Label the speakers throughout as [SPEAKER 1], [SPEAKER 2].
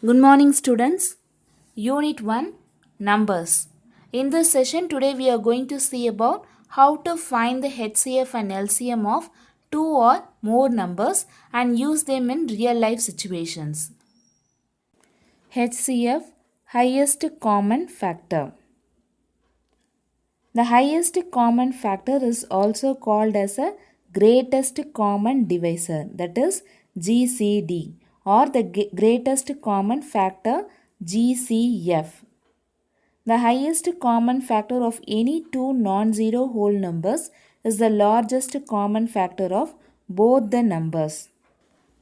[SPEAKER 1] Good morning, students. Unit 1 Numbers. In this session, today we are going to see about how to find the HCF and LCM of two or more numbers and use them in real life situations. HCF Highest Common Factor. The highest common factor is also called as a greatest common divisor, that is GCD, or the greatest common factor GCF. The highest common factor of any two non-zero whole numbers is the largest common factor of both the numbers.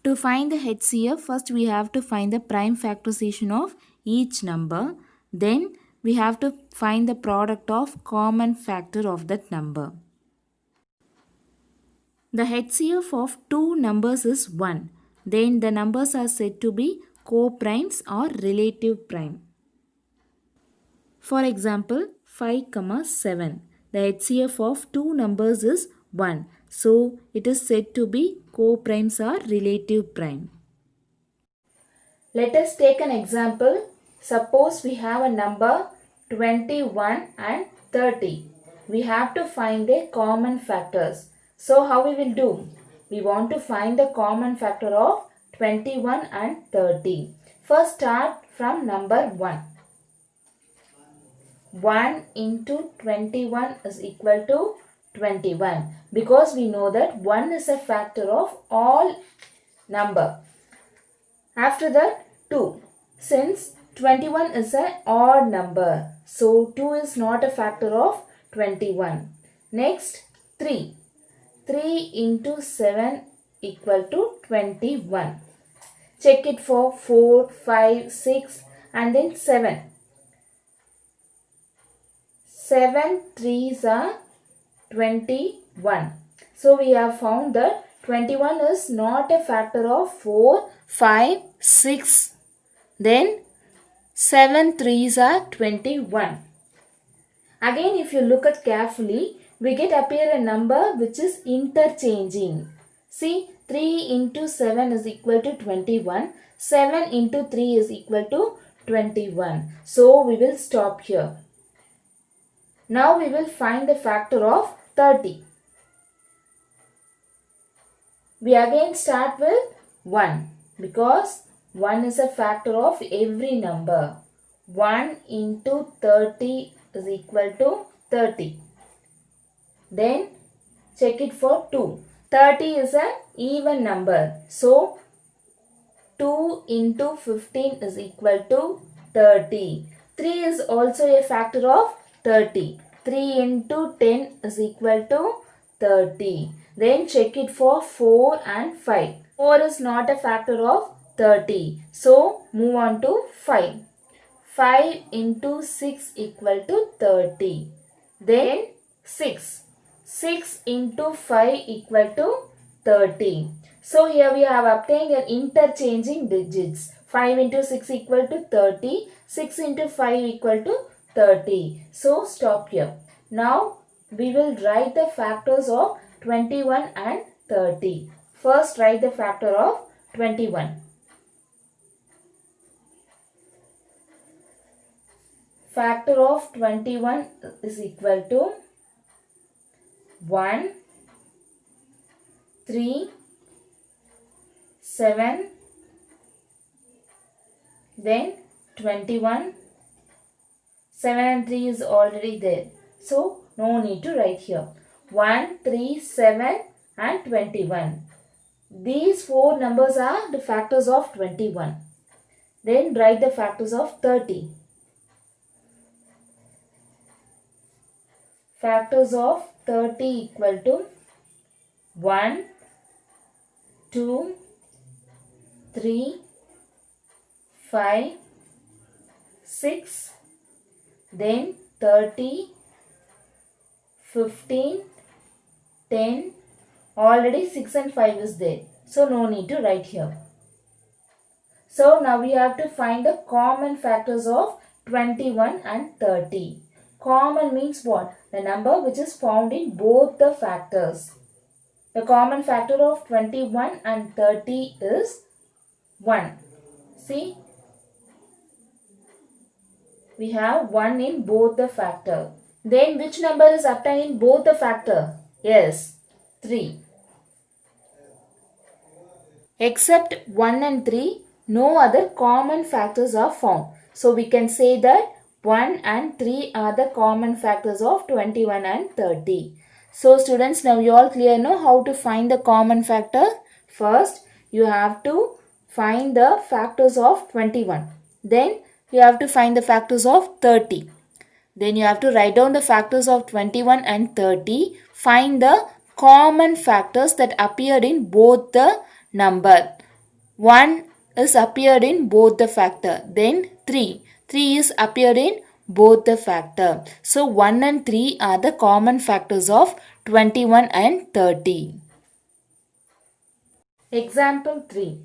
[SPEAKER 1] To find the HCF, first we have to find the prime factorization of each number. Then we have to find the product of common factor of that number. The HCF of two numbers is 1. Then the numbers are said to be co-primes or relative prime. For example, 5, 7. The HCF of two numbers is 1. So, it is said to be co-primes or relative prime. Let us take an example. Suppose we have a number 21 and 30. We have to find the common factors. So, how we will do? We want to find the common factor of 21 and 30. First start from number 1. 1 into 21 is equal to 21 because we know that 1 is a factor of all number. After that 2. Since 21 is an odd number, so 2 is not a factor of 21. Next 3. 3 into 7 equal to 21. Check it for 4, 5, 6 and then 7. 7 3s are 21. So we have found that 21 is not a factor of 4, 5, 6. Then 7 3s are 21. Again, if you look at carefully, we get appear a number which is interchanging. See, 3 into 7 is equal to 21. 7 into 3 is equal to 21. So we will stop here. Now we will find the factor of 30. We again start with 1 because 1 is a factor of every number. 1 into 30 is equal to 30. Then check it for 2. 30 is an even number. So 2 into 15 is equal to 30. 3 is also a factor of 30. 3 into 10 is equal to 30. Then check it for 4 and 5. 4 is not a factor of 30. So move on to 5. 5 into 6 equal to 30. Then 6. 6 into 5 equal to 30. So here we have obtained an interchanging digits. 5 into 6 equal to 30. 6 into 5 equal to 30. So stop here. Now we will write the factors of 21 and 30. First write the factor of 21. Factor of 21 is equal to 1, 3, 7, then 21. 7 and 3 is already there. So, no need to write here. 1, 3, 7 and 21. These four numbers are the factors of 21. Then write the factors of 30. Factors of 30 equal to 1, 2, 3, 5, 6, then 30, 15, 10, already 6 and 5 is there. So no need to write here. So now we have to find the common factors of 21 and 30. Common means what? The number which is found in both the factors. The common factor of 21 and 30 is 1. See, we have 1 in both the factor. Then which number is obtained in both the factor? Yes, 3. Except 1 and 3, no other common factors are found. So we can say that 1 and 3 are the common factors of 21 and 30. So students, now you all clear know how to find the common factor. First, you have to find the factors of 21. Then you have to find the factors of 30. Then you have to write down the factors of 21 and 30. Find the common factors that appeared in both the number. 1 is appeared in both the factor. Then 3. 3 is appeared in both the factor. So 1 and 3 are the common factors of 21 and 30. Example 3.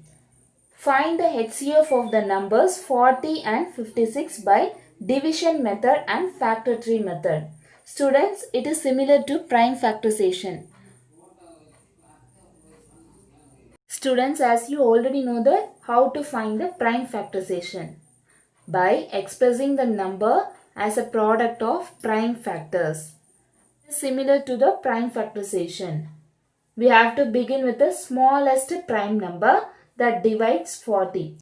[SPEAKER 1] Find the HCF of the numbers 40 and 56 by division method and factor tree method. Students, it is similar to prime factorization. Students, as you already know that how to find the prime factorization by expressing the number as a product of prime factors. Similar to the prime factorization. We have to begin with the smallest prime number that divides 40.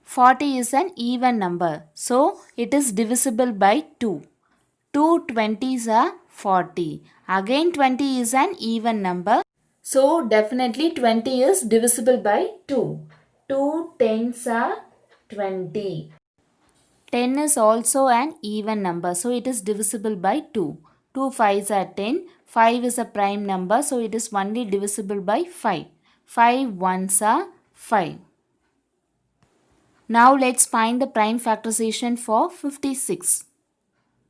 [SPEAKER 1] 40 is an even number, so it is divisible by 2. 2 20s are 40. Again 20 is an even number, so definitely 20 is divisible by 2. 2 10s are 20. 10 is also an even number, so it is divisible by 2. 2 5s are 10. 5 is a prime number, so it is only divisible by 5. 5 1s are 5. Now let's find the prime factorization for 56.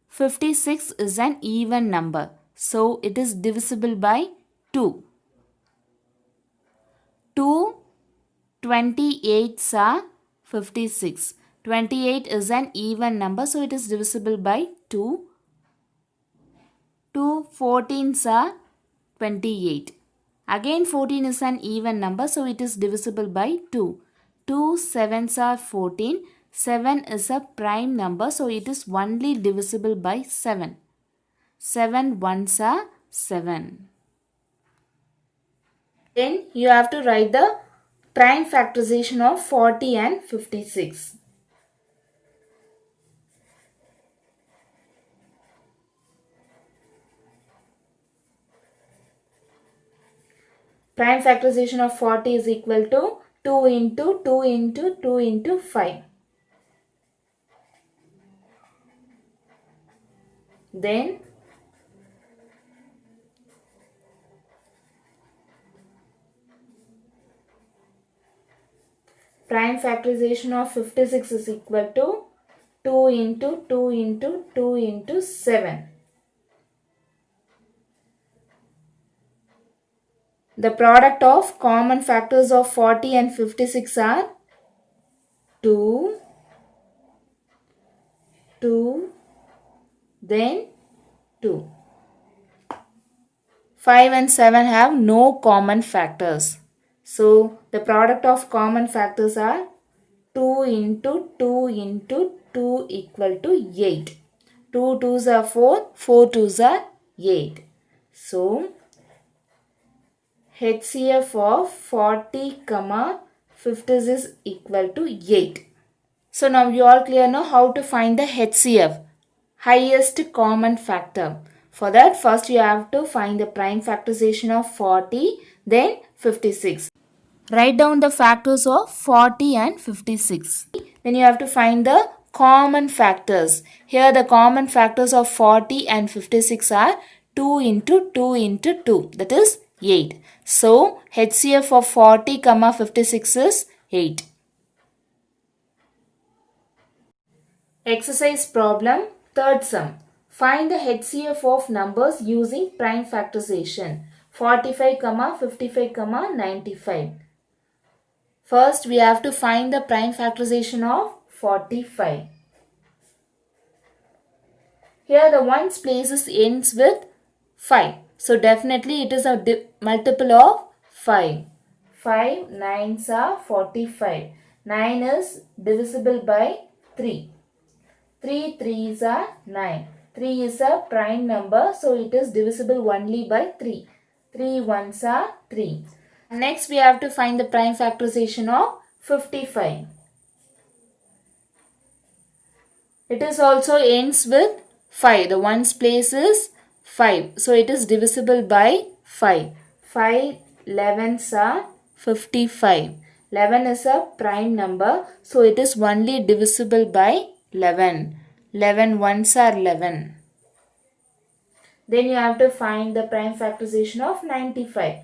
[SPEAKER 1] 56 is an even number, so it is divisible by 2. 2 28s are 56. 28 is an even number, so it is divisible by 2. 2 14s are 28. Again 14 is an even number, so it is divisible by 2. 2 7s are 14. 7 is a prime number, so it is only divisible by 7. 7 1s are 7. Then you have to write the prime factorization of 40 and 56. Prime factorization of 40 is equal to 2 into 2 into 2 into 5. Then prime factorization of 56 is equal to 2 into 2 into 2 into 7. The product of common factors of 40 and 56 are 2, 2, then 2. 5 and 7 have no common factors. So, the product of common factors are 2 into 2 into 2 equal to 8. 2 2s are 4, 4 2s are 8. So, HCF of 40, 56 is equal to 8. So now you all clear now how to find the HCF, highest common factor. For that, first you have to find the prime factorization of 40, then 56. Write down the factors of 40 and 56. Then you have to find the common factors. Here the common factors of 40 and 56 are 2 into 2 into 2, that is 8. So, HCF of 40, 56 is 8. Exercise problem, third sum. Find the HCF of numbers using prime factorization. 45, 55, 95. First, we have to find the prime factorization of 45. Here the ones places ends with 5. So definitely it is a multiple of 5. 5 9s are 45. 9 is divisible by 3. 3 3s are 9. 3 is a prime number, so it is divisible only by 3. 3 ones are 3. Next we have to find the prime factorization of 55. It is also ends with 5. The ones place is 5. So it is divisible by 5. 5 11s are 55. 11 is a prime number. So it is only divisible by 11. 11 ones are 11. Then you have to find the prime factorization of 95.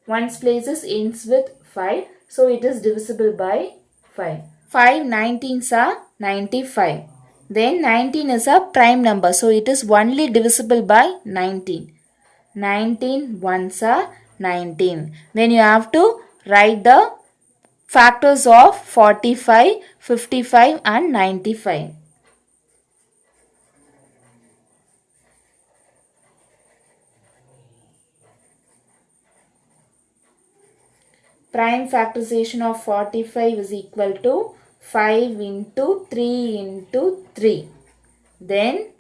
[SPEAKER 1] Ones places ends with 5. So it is divisible by 5. 5 19s are 95. Then 19 is a prime number. So it is only divisible by 19. 19 ones are 19. Then you have to write the factors of 45, 55 and 95. Prime factorization of 45 is equal to 5 into 3 into 3. Then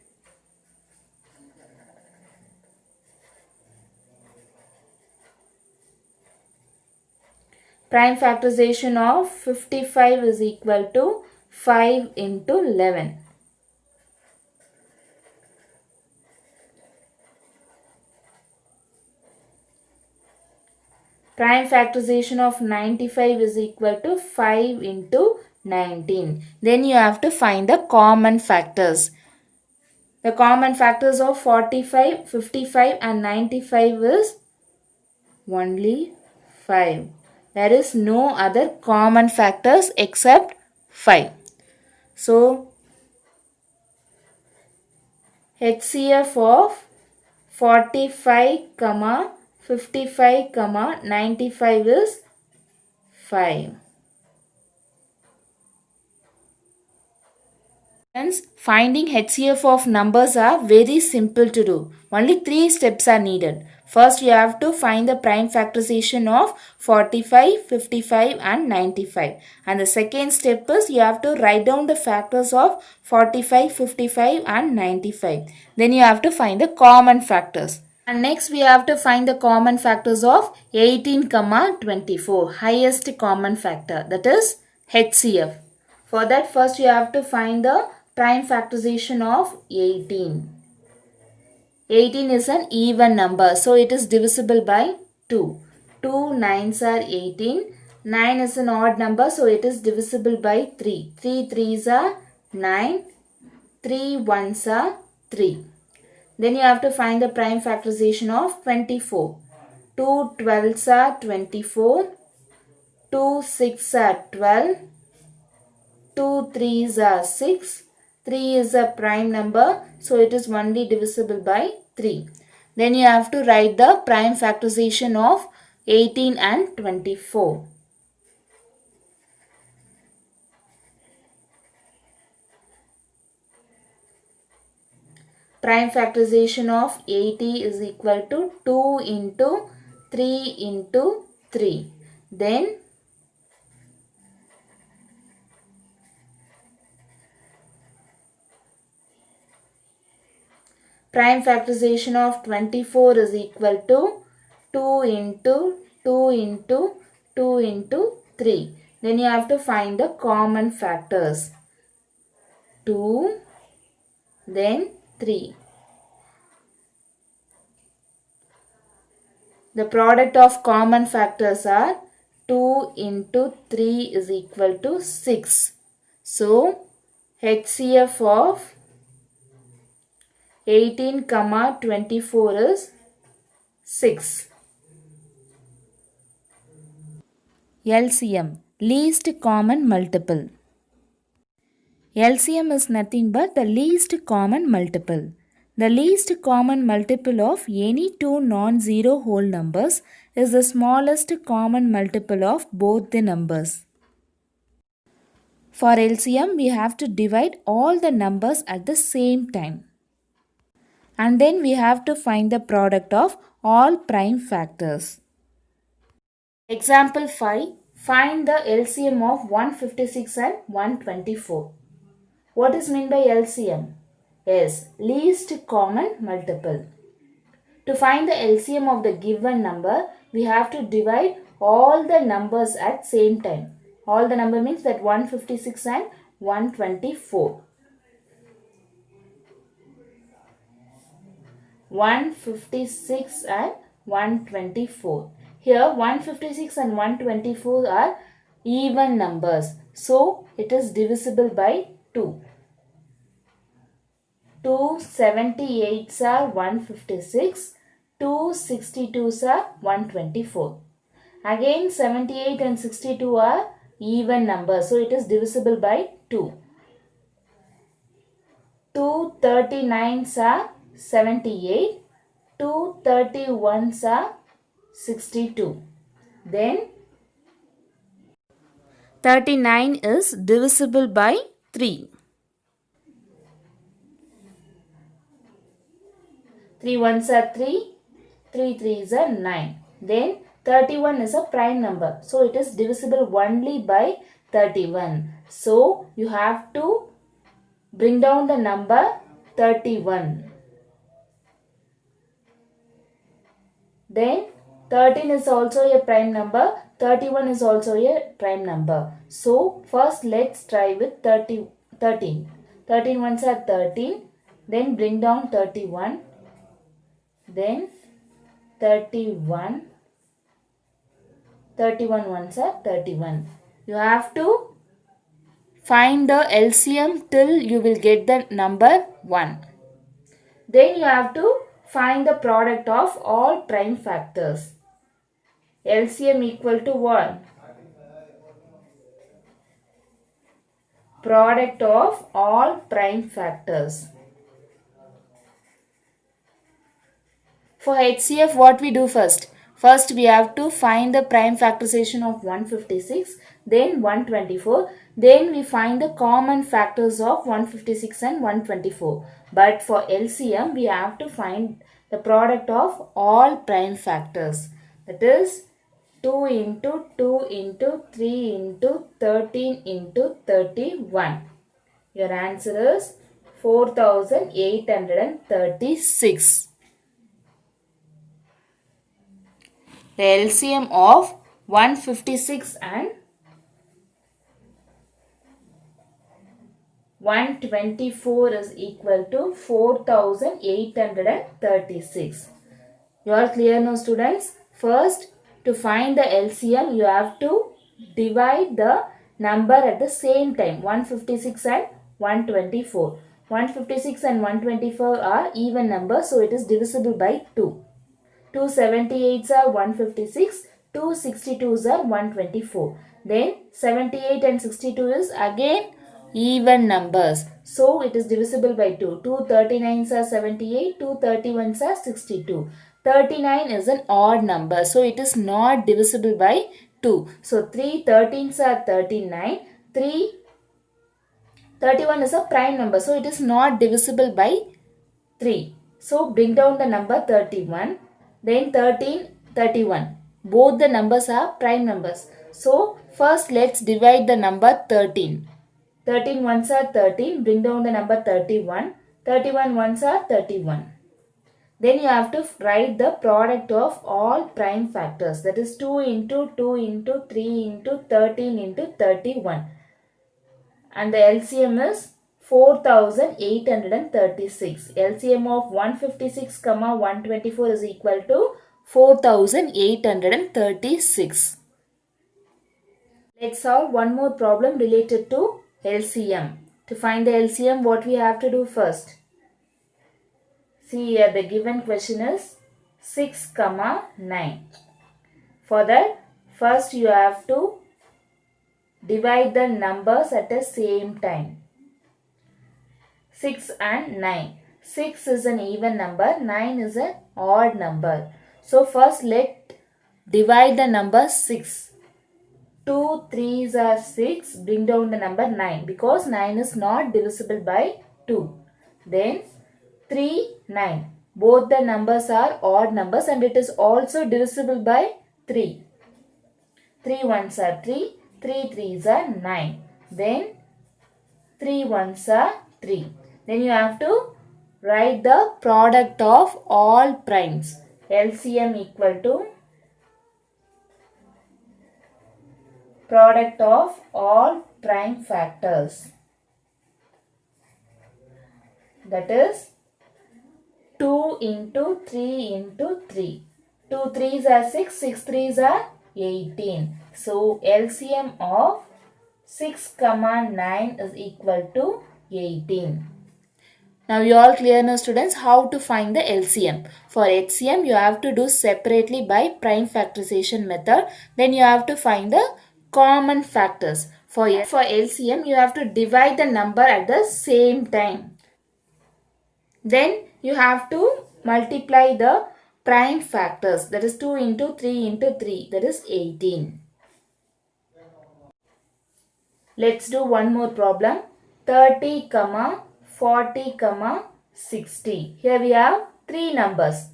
[SPEAKER 1] prime factorization of 55 is equal to 5 into 11. Prime factorization of 95 is equal to 5 into 19. Then you have to find the common factors. The common factors of 45, 55 and 95 is only 5. There is no other common factors except 5. So, HCF of 45, 55, 95 is 5. Friends, finding HCF of numbers are very simple to do. Only 3 steps are needed. First, you have to find the prime factorization of 45, 55 and 95. And the second step is you have to write down the factors of 45, 55 and 95. Then you have to find the common factors. And next we have to find the common factors of 18, 24. Highest common factor, that is HCF. For that, first you have to find the prime factorization of 18. 18 is an even number, so it is divisible by 2. 2 9s are 18. 9 is an odd number, so it is divisible by 3. 3 3s are 9. 3 1s are 3. Then you have to find the prime factorization of 24. 2 12s are 24. 2 6 are 12. 2 3s are 6. 3 is a prime number, so it is only divisible by 3. Then you have to write the prime factorization of 18 and 24. Prime factorization of 80 is equal to 2 into 3 into 3. Then prime factorization of 24 is equal to 2 into 2 into 2 into 3. Then you have to find the common factors. 2, then 3. The product of common factors are 2 into 3 is equal to 6. So, HCF of 18, 24 is 6. LCM, least common multiple. LCM is nothing but the least common multiple. The least common multiple of any two non-zero whole numbers is the smallest common multiple of both the numbers. For LCM, we have to divide all the numbers at the same time. And then we have to find the product of all prime factors. Example 5. Find the LCM of 156 and 124. What is meant by LCM? Yes, least common multiple. To find the LCM of the given number, we have to divide all the numbers at same time. All the number means that 156 and 124. 156 and 124. Here 156 and 124 are even numbers. So it is divisible by 2. 2 78s are 156. 2 62s are 124. Again 78 and 62 are even numbers. So it is divisible by 2. 2 39s are 78. 2 31s are 62. Then 39 is divisible by 3. 3 ones are 3. 3 threes are 9. Then 31 is a prime number. So it is divisible only by 31. So you have to bring down the number 31. Then 13 is also a prime number. 31 is also a prime number. So first let's try with 13. 13 ones are 13. Then bring down 31. Then 31. 31 ones are 31. You have to find the LCM till you will get the number 1. Then you have to find the product of all prime factors. LCM equal to 1. Product of all prime factors. For HCF, what we do first? First, we have to find the prime factorization of 156, then 124. Then we find the common factors of 156 and 124. But for LCM, we have to find the product of all prime factors. That is 2 into 2 into 3 into 13 into 31. Your answer is 4836. The LCM of 156 and 124 is equal to 4836. You are clear now, students? First, to find the LCM, you have to divide the number at the same time, 156 and 124. 156 and 124 are even numbers, so it is divisible by 2. 2 78s are 156, 2 62s are 124. Then 78 and 62 is again even numbers. So it is divisible by 2. 2 39s are 78, 2 31s are 62. 39 is an odd number, so it is not divisible by 2. So 3 13s are 39, 3 31 is a prime number, so it is not divisible by 3. So bring down the number 31. Then 13, 31. Both the numbers are prime numbers. So first let's divide the number 13. 13 ones are 13. Bring down the number 31. 31 ones are 31. Then you have to write the product of all prime factors. That is 2 into 2 into 3 into 13 into 31. And the LCM is 4836. LCM of 156, 124 is equal to 4836. Let's solve one more problem related to LCM. To find the LCM, what we have to do first? See here, the given question is 6, 9. For that, first you have to divide the numbers at the same time. 6 and 9. 6 is an even number, 9 is an odd number. So first let divide the number 6. 2 3s are 6, bring down the number 9 because 9 is not divisible by 2. Then 3, 9. Both the numbers are odd numbers and it is also divisible by 3. 3 ones are 3, 3 threes are 9. Then 3 ones are 3. Then you have to write the product of all primes. LCM equal to product of all prime factors. That is 2 into 3 into 3. 2 3s are 6, 6 3s are 18. So LCM of 6, 9 is equal to 18. Now you all clear now students how to find the LCM. For HCM you have to do separately by prime factorization method. Then you have to find the common factors. For LCM you have to divide the number at the same time. Then you have to multiply the prime factors, that is 2 into 3 into 3, that is 18. Let's do one more problem. 30, 40, 60. Here we have 3 numbers.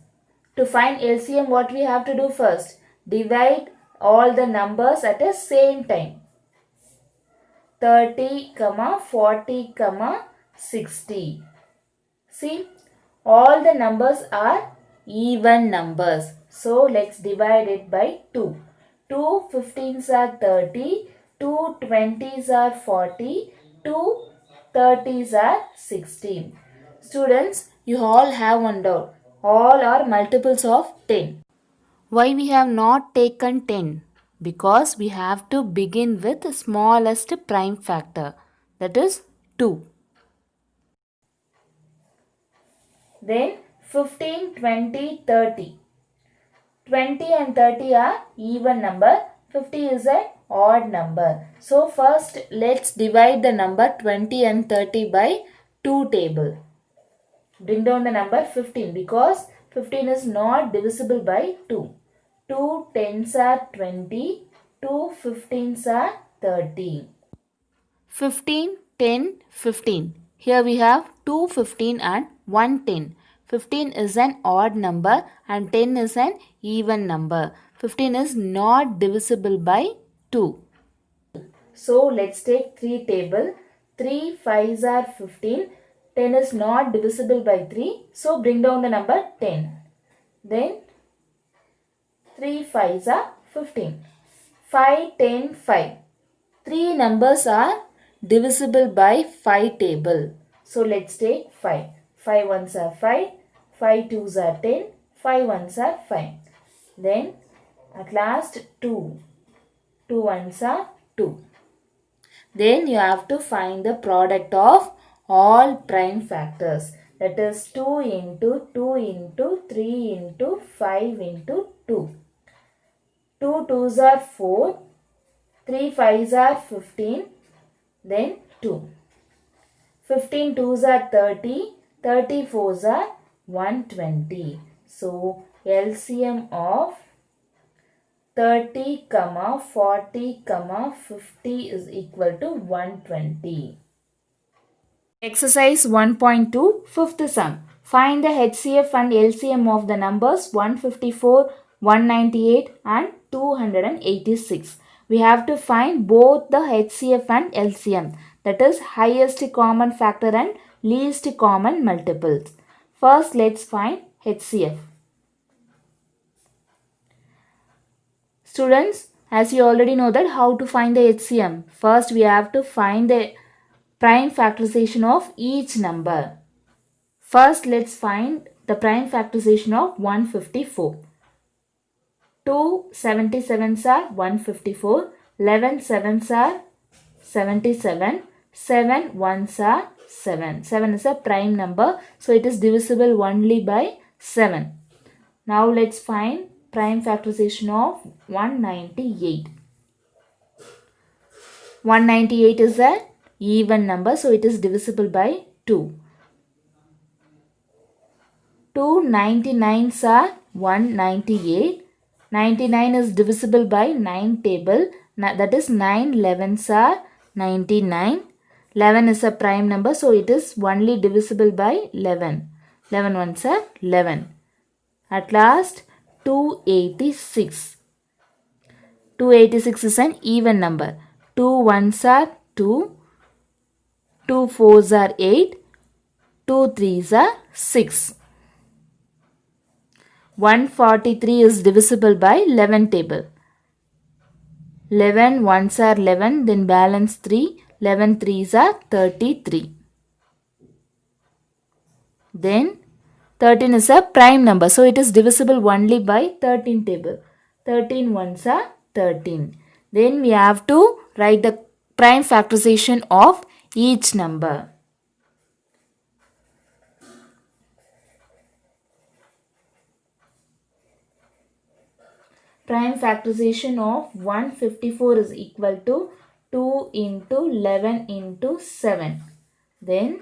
[SPEAKER 1] To find LCM, what we have to do first? Divide all the numbers at the same time. 30, 40, 60. See, all the numbers are even numbers. So let's divide it by 2. 2 15s are 30, 2 20s are 40, 2 30s are 16. Students, you all have one doubt. All are multiples of 10. Why we have not taken 10? Because we have to begin with the smallest prime factor, that is 2. Then 15, 20, 30. 20 and 30 are even number. 50 is an odd number. So first let's divide the number 20 and 30 by 2 table. Bring down the number 15 because 15 is not divisible by 2. 2 10s are 20. 2 15s are 30. 15, 10, 15. Here we have 2 15 and 1 10. 15 is an odd number and 10 is an even number. 15 is not divisible by 2. So let's take 3 table. 3 5s are 15. 10 is not divisible by 3. So bring down the number 10. Then 3 5s are 15. 5, 10, 5. 3 numbers are divisible by 5 table. So let's take 5. 5 ones are 5. 5 twos are 10. 5 ones are 5. Then at last 2. 2 ones are 2. Then you have to find the product of all prime factors. That is 2 into 2 into 3 into 5 into 2. 2 twos are 4. 3 5s are 15. Then 2. 15 twos are 30. 30 fours are 120. So LCM of 30, 40, 50 is equal to 120. Exercise 1.2, fifth sum. Find the HCF and LCM of the numbers 154, 198 and 286. We have to find both the HCF and LCM, that is highest common factor and least common multiples. First let's find HCF. Students, as you already know that how to find the HCM. First we have to find the prime factorization of each number. First let's find the prime factorization of 154. 2 77s are 154, 11 7s are 77, 7 1s are 7. 7 is a prime number, so it is divisible only by 7. Now let's find prime factorization of 198. 198 is an even number, so it is divisible by 2. 2 99s are 198. 99 is divisible by 9 table, that is 9 11s are 99. 11 is a prime number, so it is only divisible by 11. 11 ones are 11. At last 286. 286 is an even number. 2 ones are 2. 2 fours are 8, 2 threes are 6. 143 is divisible by 11 table. 11 ones are 11, then balance 3, 11 threes are 33. Then 13 is a prime number, so it is divisible only by 13 table. 13 ones are 13. Then we have to write the prime factorization of each number. Prime factorization of 154 is equal to 2 into 11 into 7. Then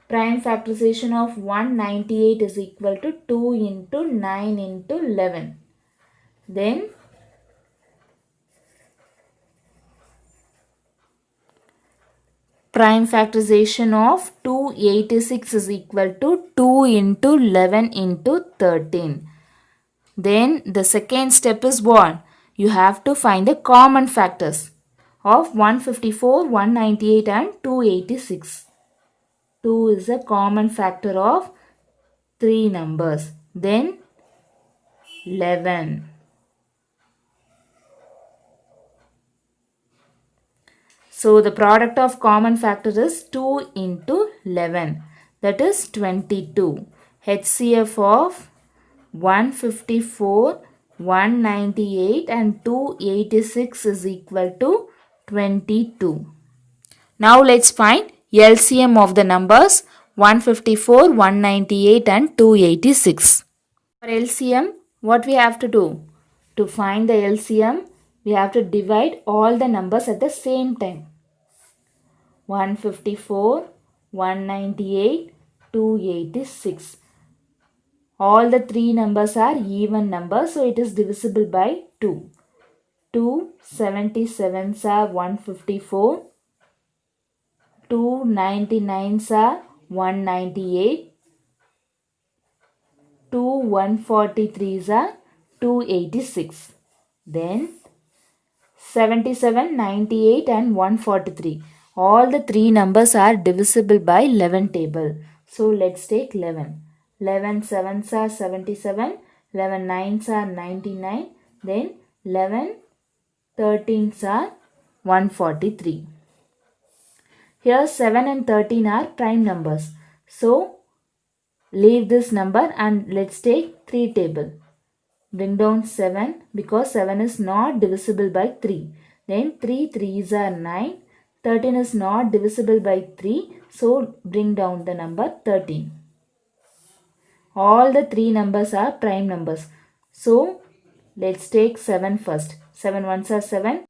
[SPEAKER 1] prime factorization of 198 is equal to 2 into 9 into 11. Then prime factorization of 286 is equal to 2 into 11 into 13. Then the second step is what? You have to find the common factors of 154, 198 and 286. 2 is a common factor of 3 numbers. Then 11. So the product of common factor is 2 into 11. That is 22. HCF of 154, 198 and 286 is equal to 22. Now let's find LCM of the numbers 154, 198 and 286. For LCM, what we have to do? To find the LCM, we have to divide all the numbers at the same time. 154, 198, 286. All the three numbers are even numbers, so it is divisible by 2. 2 77s are 154. 2 99s are 198. 2 143s are 286. Then 77, 98 and 143. All the three numbers are divisible by 11 table. So let's take 11. 11 sevens are 77, 11 nines are 99, then 11 13s are 143. Here 7 and 13 are prime numbers. So leave this number and let's take 3 table. Bring down 7 because 7 is not divisible by 3. Then 3 3s are 9. 13 is not divisible by 3. So bring down the number 13. All the three numbers are prime numbers. So let's take 7 first. 7 ones are 7.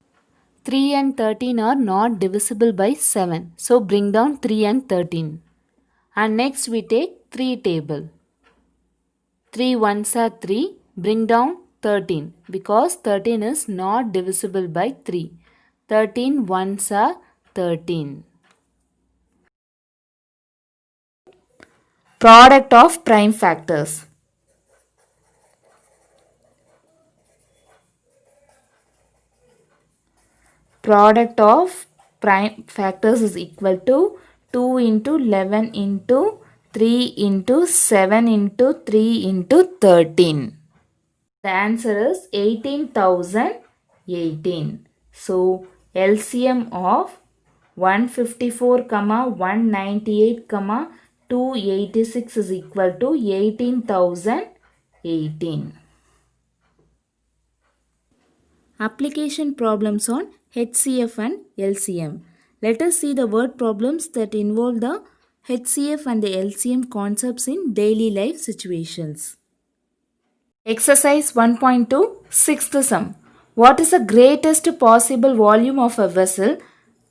[SPEAKER 1] 3 and 13 are not divisible by 7. So bring down 3 and 13. And next we take 3 table. 3 ones are 3. Bring down 13 because 13 is not divisible by 3. 13 ones are 13. Product of prime factors. Product of prime factors is equal to 2 into 11 into 3 into 7 into 3 into 13. The answer is 18,018. So LCM of 154, 198, 286 is equal to 18,018. Application problems on HCF and LCM. Let us see the word problems that involve the HCF and the LCM concepts in daily life situations. Exercise 1.2 Sixth sum. What is the greatest possible volume of a vessel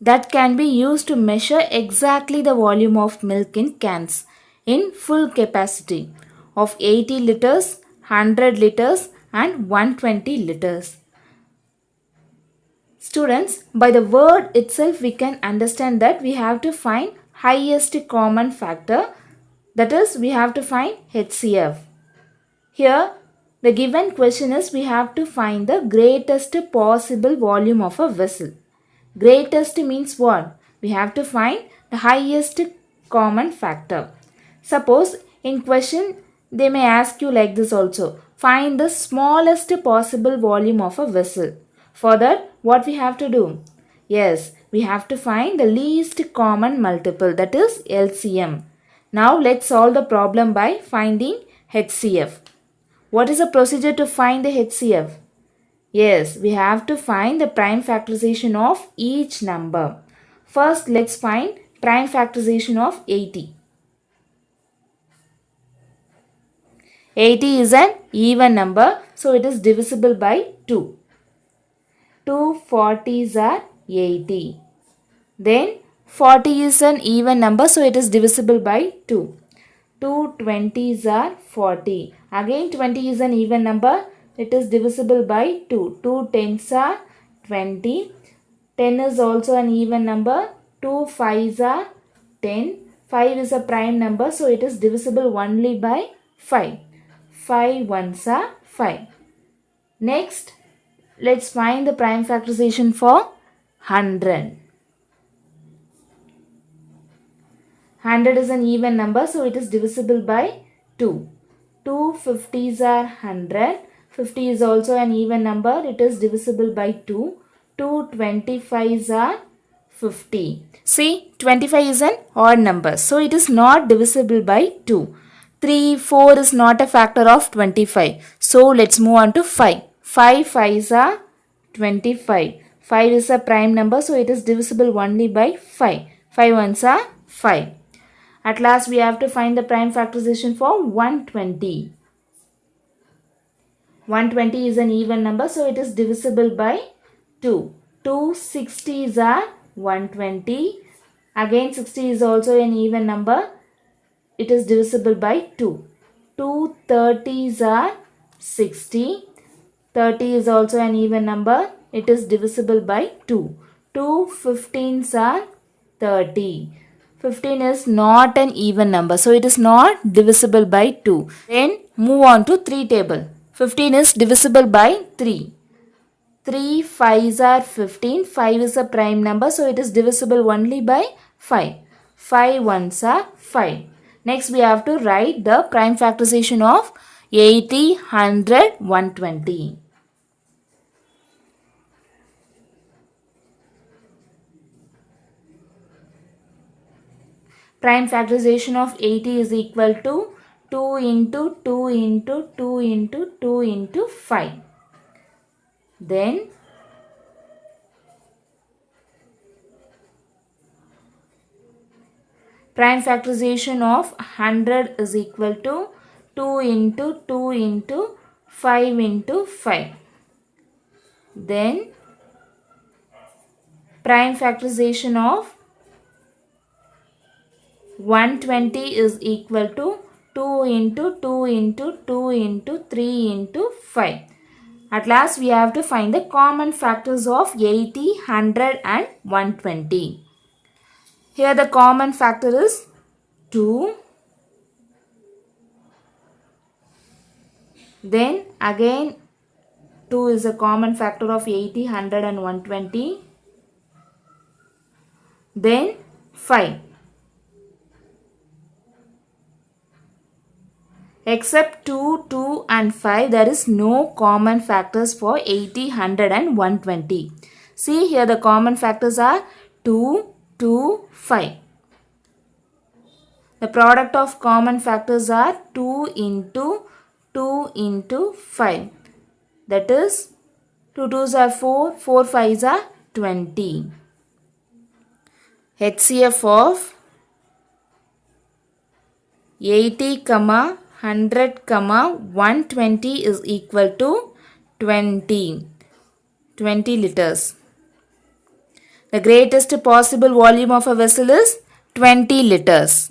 [SPEAKER 1] that can be used to measure exactly the volume of milk in cans in full capacity of 80 liters, 100 liters and 120 liters? Students, by the word itself we can understand that we have to find highest common factor, that is we have to find HCF. Here The given question is we have to find the greatest possible volume of a vessel. Greatest means what? We have to find the highest common factor. Suppose in question they may ask you like this also. Find the smallest possible volume of a vessel. For that, what we have to do? Yes, we have to find the least common multiple, that is LCM. Now let's solve the problem by finding HCF. What is the procedure to find the HCF? Yes, we have to find the prime factorization of each number. First, let's find prime factorization of 80. 80 is an even number, so it is divisible by 2. 2 40s are 80. Then 40 is an even number, so it is divisible by 2. 2 20s are 40. Again 20 is an even number, it is divisible by 2. 2 10s are 20. 10 is also an even number. 2 5s are 10. 5 is a prime number, so it is divisible only by 5. 5 1s are 5. Next, let's find the prime factorization for 100. 100 is an even number, so it is divisible by 2. 2 50s are 100. 50 is also an even number, it is divisible by 2. 2 25s are 50. See, 25 is an odd number, so it is not divisible by 2. 3 4 is not a factor of 25. So let's move on to 5. 5 5s are 25. 5 is a prime number, so it is divisible only by 5. 5 1s are 5. At last, we have to find the prime factorization for 120. 120 is an even number, so it is divisible by 2. 2 60s are 120. Again 60 is also an even number. It is divisible by 2. 2 30s are 60. 30 is also an even number. It is divisible by 2. 2 15s are 30. 15 is not an even number, so it is not divisible by 2. Then move on to 3 table. 15 is divisible by 3. 3 5s are 15. 5 is a prime number, so it is divisible only by 5. 5 1s are 5. Next, we have to write the prime factorization of 80, 100, 120. Prime factorization of 80 is equal to 2 into 2 into 2 into 2 into 5. Then prime factorization of 100 is equal to 2 into 2 into 5 into 5. Then prime factorization of 120 is equal to 2 into 2 into 2 into 3 into 5. At last, we have to find the common factors of 80, 100 and 120. Here the common factor is 2. Then again 2 is a common factor of 80, 100 and 120. Then 5. Except 2, 2 and 5, there is no common factors for 80, 100 and 120. See here the common factors are 2, 2, 5. The product of common factors are 2 into 2 into 5. That is 2 2s are 4, 4 5s are 20. HCF of 80, 100, 120 is equal to 20 liters. The greatest possible volume of a vessel is 20 liters.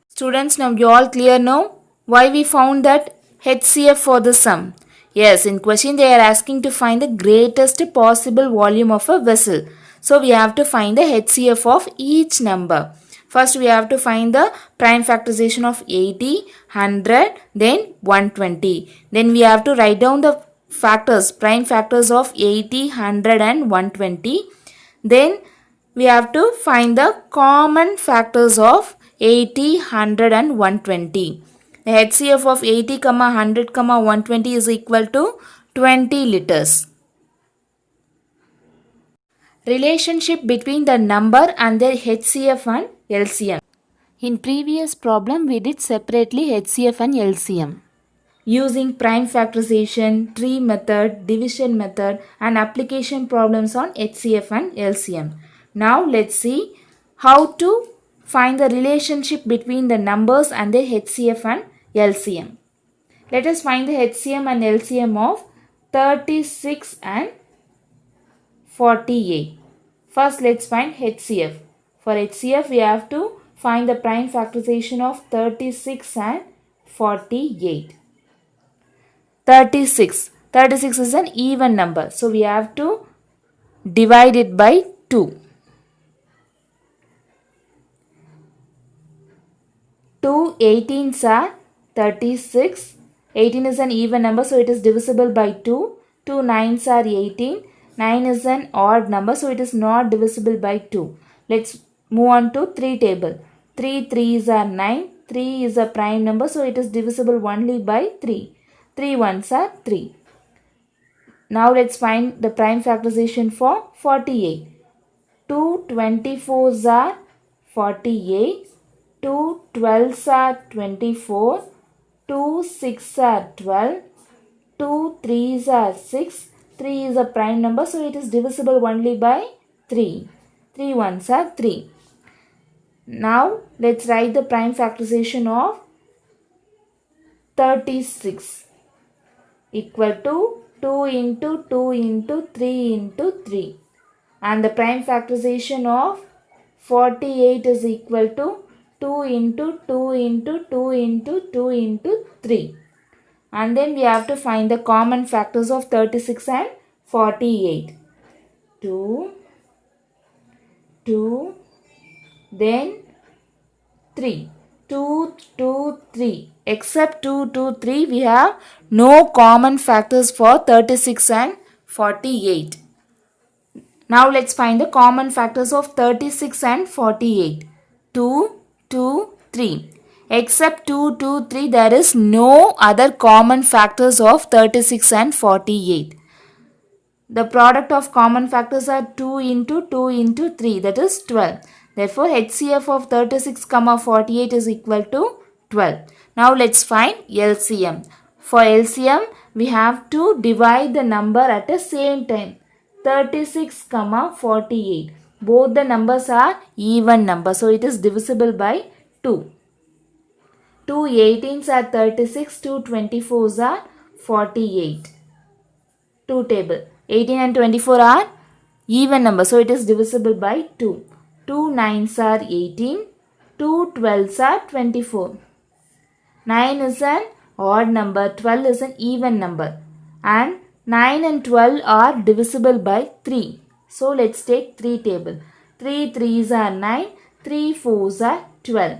[SPEAKER 1] Students, now you all clear now why we found that HCF for the sum? Yes, in question they are asking to find the greatest possible volume of a vessel. So we have to find the HCF of each number. First we have to find the prime factorization of 80, 100, then 120. Then we have to write down the factors, prime factors of 80, 100 and 120. Then we have to find the common factors of 80, 100 and 120. The HCF of 80, 100, 120 is equal to 20 liters. Relationship between the number and their HCF and LCM. In previous problem, we did separately HCF and LCM. Using prime factorization, tree method, division method and application problems on HCF and LCM. Now let's see how to find the relationship between the numbers and their HCF and LCM. Let us find the HCM and LCM of 36 and 48. First let's find HCF. For HCF we have to find the prime factorization of 36 and 48. 36 is an even number, so we have to divide it by 2. 2 18s are 36. 18 is an even number, so it is divisible by 2. 2 9s are 18. 9 is an odd number, so it is not divisible by 2. Let's move on to 3 table. 3 3s are 9. 3 is a prime number, so it is divisible only by 3. 3 1s are 3. Now let's find the prime factorization for 48. 2 24s are 48. 2 12s are 24. 2 6s are 12. 2 3s are 6. 3 is a prime number, so it is divisible only by 3. 3 1s are 3. Now let's write the prime factorization of 36 equal to 2 into 2 into 3 into 3. And the prime factorization of 48 is equal to 2 into 2 into 2 into 2 into 3. And then we have to find the common factors of 36 and 48. 2, 2, then 3. 2, 2, 3. Except 2, 2, 3, we have no common factors for 36 and 48. Now let's find the common factors of 36 and 48. 2, 2, 3. Except 2, 2, 3, there is no other common factors of 36 and 48. The product of common factors are 2 into 2 into 3, that is 12. Therefore, HCF of 36, 48 is equal to 12. Now let's find LCM. For LCM, we have to divide the number at the same time. 36, 48. Both the numbers are even numbers, so it is divisible by 2. 2 18s are 36, 2 24s are 48. 2 table. 18 and 24 are even numbers, so it is divisible by 2. 2 9s are 18. 2 12s are 24. 9 is an odd number, 12 is an even number. And 9 and 12 are divisible by 3. So let's take 3 table. 3 3s are 9. 3 4s are 12.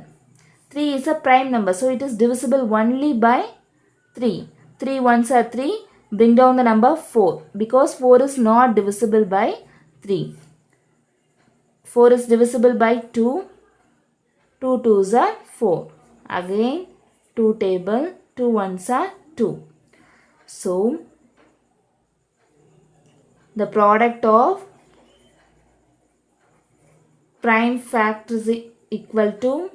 [SPEAKER 1] 3 is a prime number, so it is divisible only by 3. 3 1s are 3. Bring down the number 4 because 4 is not divisible by 3. 4 is divisible by 2. 2 2s are 4. Again 2 table, 2 1s are 2. So the product of prime factors is equal to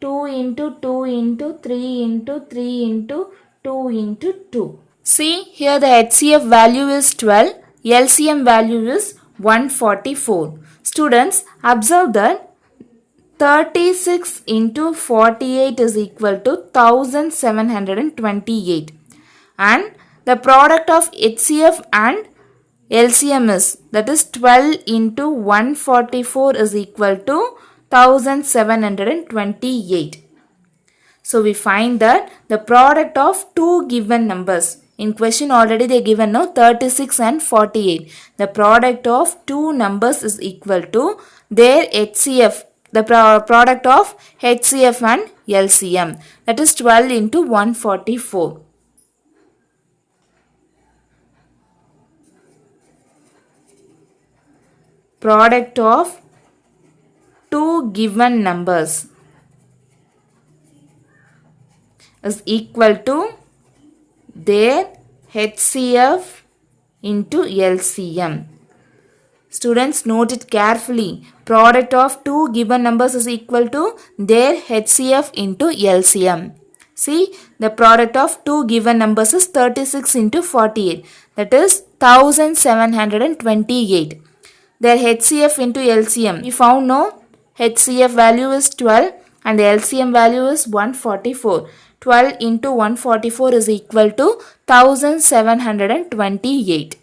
[SPEAKER 1] 2 into 2 into 3 into 3 into 2 into 2. See, here the HCF value is 12, LCM value is 144. Students, observe that 36 into 48 is equal to 1728. And the product of HCF and LCM is, that is 12 into 144 is equal to 1728. So we find that the product of two given numbers, in question already they given now 36 and 48. The product of two numbers is equal to their HCF the product of HCF and LCM. That is 12 into 144. Product of two given numbers is equal to their HCF into LCM. Students, note it carefully. Product of two given numbers is equal to their HCF into LCM. See, the product of two given numbers is 36 into 48. That is 1728. Their HCF into LCM. We found no HCF value is 12 and the LCM value is 144. 12 into 144 is equal to 1728.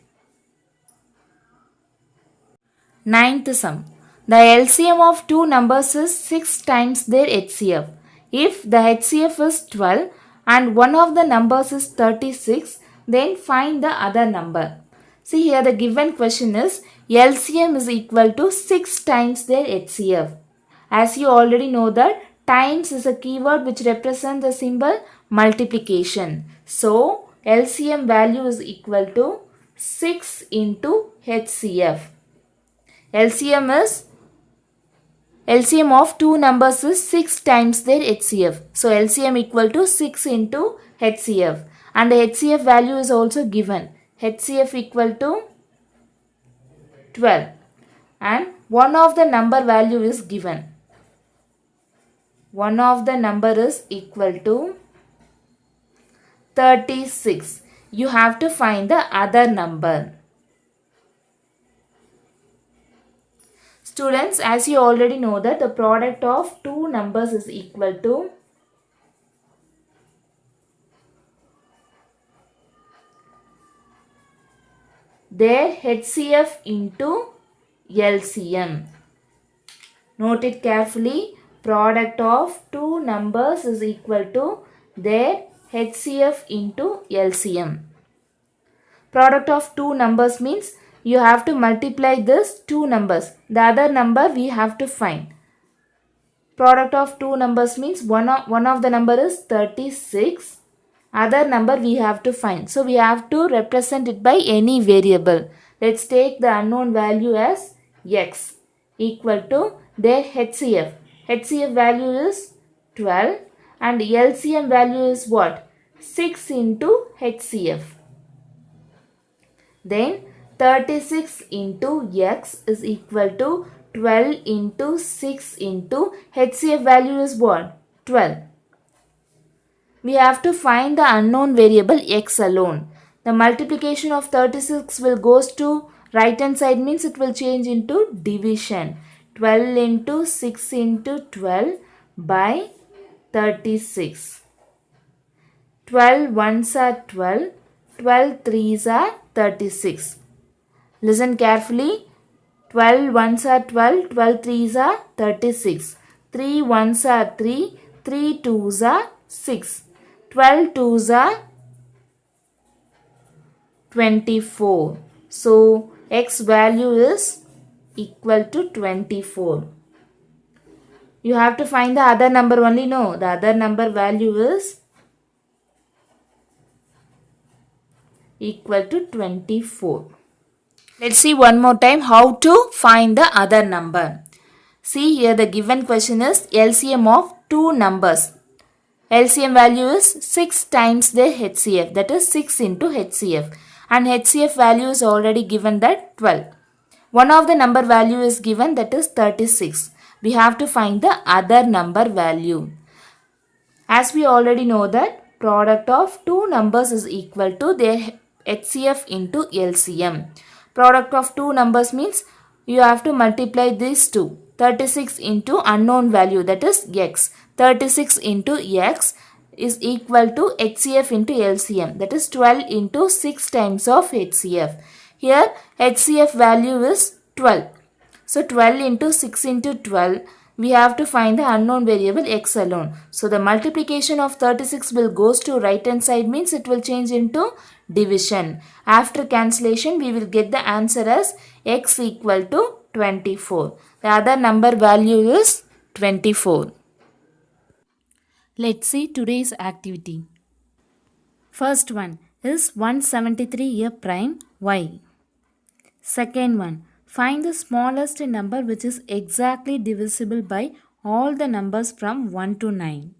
[SPEAKER 1] Ninth sum. The LCM of two numbers is 6 times their HCF. If the HCF is 12 and one of the numbers is 36, then find the other number. See here, the given question is LCM is equal to 6 times their HCF. As you already know that times is a keyword which represents the symbol multiplication. So LCM value is equal to 6 into HCF. LCM of two numbers is 6 times their HCF. So LCM equal to 6 into HCF. And the HCF value is also given. HCF equal to 12. And one of the number value is given. One of the number is equal to 36. You have to find the other number. Students, as you already know that the product of two numbers is equal to their HCF into LCM. Note it carefully. Product of two numbers is equal to their HCF into LCM. Product of two numbers means you have to multiply this two numbers. The other number we have to find. Product of two numbers means one of the number is 36. Other number we have to find. So we have to represent it by any variable. Let's take the unknown value as x equal to their HCF. HCF value is 12 and LCM value is what? 6 into HCF. Then 36 into x is equal to 12 into 6 into HCF value is what? 12. We have to find the unknown variable x alone. The multiplication of 36 will goes to right hand side means it will change into division. 12 into 6 into 12 by 36. 12 ones are 12. 12 threes are 36. Listen carefully. 12 ones are 12. 12 threes are 36. 3 ones are 3. 3 twos are 6. 12 twos are 24. So x value is equal to 24. You have to find the other number only. No, the other number value is equal to 24. Let's see one more time how to find the other number. See here, the given question is LCM of two numbers. LCM value is 6 times their HCF, that is 6 into HCF, and HCF value is already given, that 12. One of the number value is given, that is 36. We have to find the other number value. As we already know that product of two numbers is equal to their HCF into LCM. Product of two numbers means you have to multiply these two. 36 into unknown value, that is x. 36 into x is equal to HCF into LCM, that is 12 into 6 times of HCF. Here HCF value is 12. So 12 into 6 into 12, we have to find the unknown variable x alone. So the multiplication of 36 will goes to right hand side means it will change into division. After cancellation we will get the answer as x equal to 24. The other number value is 24.
[SPEAKER 2] Let's see today's activity. First one is 173 a prime y. Second one, find the smallest number which is exactly divisible by all the numbers from 1 to 9.